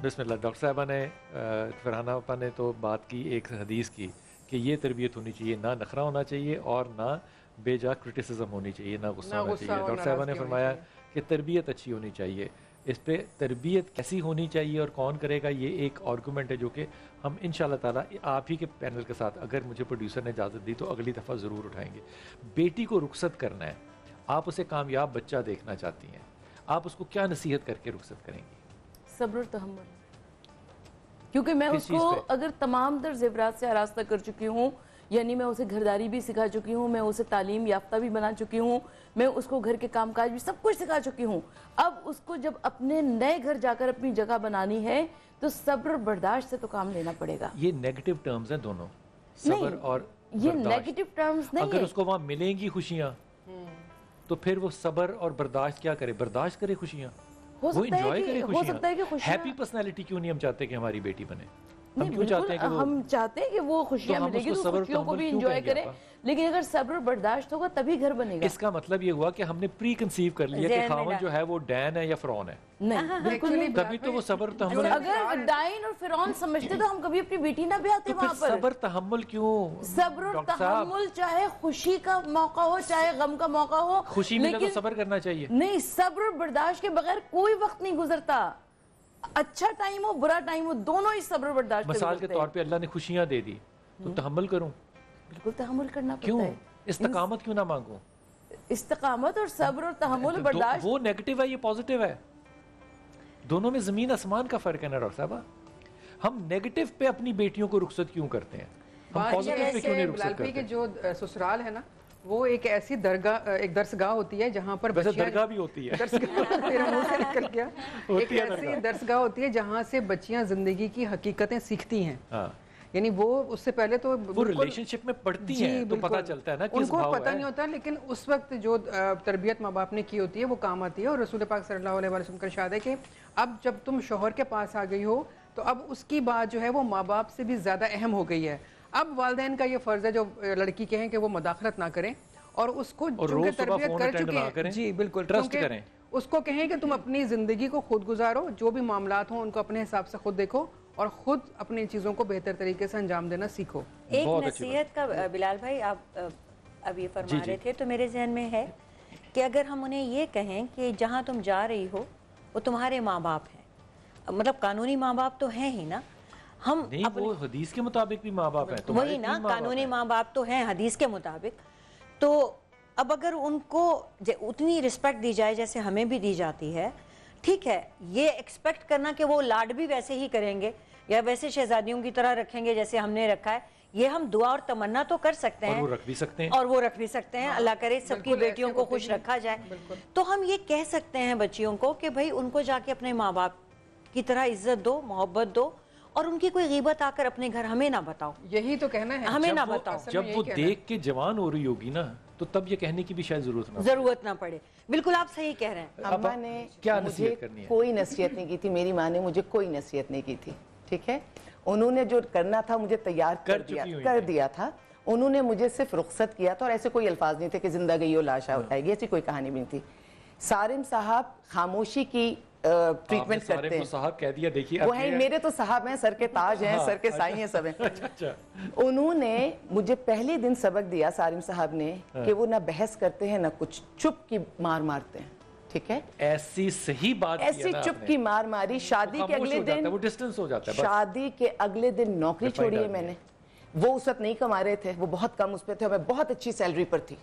بسم اللہ. ڈاکٹر صاحبہ نے فرحانہ آپا نے تو بات کی ایک حدیث کی کہ یہ تربیت ہونی چاہیے, نہ نخرہ ہونا چاہیے اور نہ بے جا کرٹیسزم ہونی چاہیے, نہ غصہ ہونا چاہیے. ڈاکٹر صاحبہ نے فرمایا کہ تربیت اچھی ہونی چاہیے. اس پہ تربیت کیسی ہونی چاہیے اور کون کرے گا, یہ ایک آرگومنٹ ہے جو کہ ہم انشاءاللہ تعالیٰ آپ ہی کے پینل کے ساتھ, اگر مجھے پروڈیوسر نے اجازت دی تو اگلی دفعہ ضرور اٹھائیں گے. بیٹی کو رخصت کرنا ہے, آپ اسے کامیاب بچہ دیکھنا چاہتی ہیں, آپ اس کو کیا نصیحت کر کے رخصت کریں گی؟ صبر و تحمل. کیونکہ میں اس کو اگر تمام در زیورات سے آراستہ کر چکی ہوں, یعنی میں اسے گھرداری بھی سکھا چکی ہوں, میں اسے تعلیم یافتہ بھی بنا چکی ہوں, میں اس کو گھر کے کام کاج بھی سب کچھ سکھا چکی ہوں. اب اس کو جب اپنے نئے گھر جا کر اپنی جگہ بنانی ہے تو صبر برداشت سے تو کام لینا پڑے گا. یہ نیگیٹو ٹرمز ہیں دونوں, صبر اور یہ نیگیٹو ٹرمز نہیں. اگر اس کو وہاں ملیں گی خوشیاں تو پھر وہ صبر اور برداشت کیا کرے, برداشت کرے خوشیاں, وہ انجوائے کرے خوشیاں. ہیپی پرسنالٹی کیوں نہیں ہم چاہتے کہ ہماری بیٹی بنے؟ ہم چاہتے ہیں کہ وہ خوشیاں ملے گی تو خوشیوں کو بھی انجوائے کرے, لیکن اگر صبر برداشت ہوگا تبھی گھر بنے گا. اس کا مطلب یہ ہوا کہ ہم نے پری کنسیو کر لیا کہ خاوند جو ہے وہ ڈین ہے یا فرعون ہے. نہیں بالکل نہیں, تبھی تو وہ صبر تحمل. اگر ڈائن اور فرعون سمجھتے تو ہم کبھی اپنی بیٹی نہ بھی آتے وہاں پر. صبر تحمل کیوں؟ صبر اور تحمل, چاہے خوشی کا موقع ہو چاہے غم کا موقع ہو, خوشی ملے تو صبر کرنا چاہیے. نہیں, صبر اور برداشت کے بغیر کوئی وقت نہیں گزرتا. اچھا ٹائم ہو برا ٹائم ہو, دونوں ہی صبر و برداشت. مثال کے طور پہ اللہ نے خوشیاں دے دی تو تحمل کروں؟ بالکل تحمل کرنا پڑتا کیوں؟ ہے. استقامت کیوں نہ مانگوں؟ استقامت اور صبر اور تحمل و برداشت وہ نیگیٹو ہے, یہ پازیٹیو ہے. دونوں میں زمین آسمان کا فرق ہے نا ڈاکٹر صاحبہ. ہم نیگیٹو پہ اپنی بیٹیوں کو رخصت کیوں کرتے ہیں, ہم پازیٹیو پہ کیوں نہیں رخصت کرتے؟ کہ جو سسرال ہے نا وہ ایک ایسی درگاہ, ایک درسگاہ ہوتی ہے جہاں پر درگاہ بھی ہوتی ہے, میرا منہ سے نکل گیا, ایک ایسی درسگاہ ہوتی ہے جہاں سے بچیاں زندگی کی حقیقتیں سیکھتی ہیں. یعنی وہ اس سے پہلے تو وہ ریلیشن شپ میں پڑھتی ہیں تو پتہ چلتا ہے نا, ان کو پتہ نہیں ہوتا, لیکن اس وقت جو تربیت ماں باپ نے کی ہوتی ہے وہ کام آتی ہے. اور رسول پاک صلی اللہ علیہ وسلم کا ارشاد ہے کہ اب جب تم شوہر کے پاس آ گئی ہو تو اب اس کی بات جو ہے وہ ماں باپ سے بھی زیادہ اہم ہو گئی ہے. اب والدین کا یہ فرض ہے جو لڑکی کے ہیں کہ وہ مداخلت نہ کریں اور اس کو چونکہ تربیت کر چکے ہیں, جی بالکل, ٹرسٹ کریں, اس کو کہیں کہ تم اپنی زندگی کو خود گزارو, جو بھی معاملات ہوں ان کو اپنے حساب سے خود دیکھو اور خود اپنی چیزوں کو بہتر طریقے سے انجام دینا سیکھو. ایک نصیحت کا بلال بھائی آپ اب یہ فرما رہے تھے تو میرے ذہن میں ہے کہ اگر ہم انہیں یہ کہیں کہ جہاں تم جا رہی ہو وہ تمہارے ماں باپ ہیں, مطلب قانونی ماں باپ تو ہیں ہی نا, ہم وہ حدیث کے مطابق بھی ماں باپ ہیں, وہی نا, قانونی ماں باپ تو ہیں حدیث کے مطابق. تو اب اگر ان کو اتنی رسپیکٹ دی جائے جیسے ہمیں بھی دی جاتی ہے, ٹھیک ہے, یہ ایکسپیکٹ کرنا کہ وہ لاڈ بھی ویسے ہی کریں گے یا ویسے شہزادیوں کی طرح رکھیں گے جیسے ہم نے رکھا ہے, یہ ہم دعا اور تمنا تو کر سکتے ہیں, اور وہ رکھ بھی سکتے ہیں, اور وہ رکھ بھی سکتے ہیں. اللہ کرے سب کی بیٹیوں کو خوش رکھا جائے. تو ہم یہ کہہ سکتے ہیں بچیوں کو کہ بھائی ان کو جا کے اپنے ماں باپ کی طرح عزت دو, محبت دو, اور ان کی کوئی غیبت آ کر اپنے گھر ہمیں نہ بتاؤ. یہی تو کہنا ہے, ہمیں نہ بتاؤ. جب وہ دیکھ کے جوان ہو رہی ہوگی نا تو تب یہ کہنے کی بھی شاید ضرورت نہ پڑے. بالکل آپ صحیح کہہ رہے ہیں. اماں نے مجھے کوئی نصیحت نہیں کی تھی, میری ماں نے مجھے کوئی نصیحت نہیں کی تھی, ٹھیک ہے. انہوں نے جو کرنا تھا مجھے تیار کر دیا تھا, انہوں نے مجھے صرف رخصت کیا تھا, اور ایسے کوئی الفاظ نہیں تھے کہ زندہ گئی ہو لاشا اٹھائے گی, ایسی کوئی کہانی بھی نہیں تھی. صارم صاحب خاموشی کی ٹریٹمنٹ کرتے ہیں, صاحب کہہ دیا, دیکھیے وہ ہیں میرے تو صاحب ہیں, سر کے تاج ہیں, سر کے سائی ہیں, سب ہیں. انہوں نے مجھے پہلے دن سبق دیا صارم صاحب نے کہ وہ نہ بحث کرتے ہیں نہ کچھ, چپ کی مار مارتے ہیں, ٹھیک ہے. ایسی صحیح بات, ایسی چپ کی مار ماری. شادی کے اگلے دن وہ ڈسٹنس ہو جاتا ہے, شادی کے اگلے دن نوکری چھوڑی ہے میں نے. وہ اس وقت نہیں کما رہے تھے, وہ بہت کم اس پہ تھے, میں بہت اچھی سیلری پر تھی,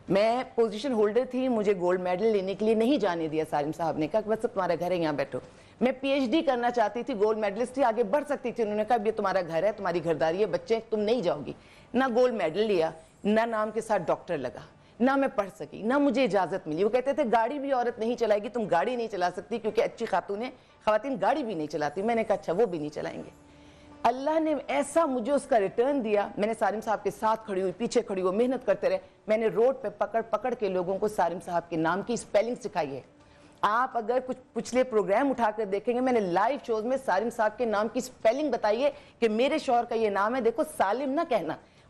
میں پوزیشن ہولڈر تھی. مجھے گولڈ میڈل لینے کے لیے نہیں جانے دیا صارم صاحب نے, کہا کہ بس تمہارا گھر ہے یہاں بیٹھو. میں پی ایچ ڈی کرنا چاہتی تھی, گولڈ میڈلسٹ تھی, آگے بڑھ سکتی تھی. انہوں نے کہا یہ تمہارا گھر ہے, تمہاری گھرداری ہے, بچے, تم نہیں جاؤ گی. نہ گولڈ میڈل لیا, نہ نام کے ساتھ ڈاکٹر لگا, نہ میں پڑھ سکی, نہ مجھے اجازت ملی. وہ کہتے تھے گاڑی بھی عورت نہیں چلائے گی, تم گاڑی نہیں چلا سکتی, کیونکہ اچھی خواتین گاڑی بھی نہیں چلاتی. میں نے کہا اچھا وہ بھی نہیں چلائیں گے. اللہ نے ایسا مجھے اس کا ریٹرن دیا. میں نے صارم صاحب کے ساتھ کھڑی ہوئی, پیچھے کھڑی ہوئی, محنت کرتے رہے. میں نے روڈ پہ پکڑ کے لوگوں کو صارم صاحب کے نام کی اسپیلنگ سکھائی ہے. آپ اگر کچھ پچھلے پروگرام اٹھا کر دیکھیں گے, میں نے لائیو شوز میں صارم صاحب کے نام کی اسپیلنگ بتائی ہے کہ میرے شوہر کا یہ نام ہے, دیکھو سالم نہ کہنا,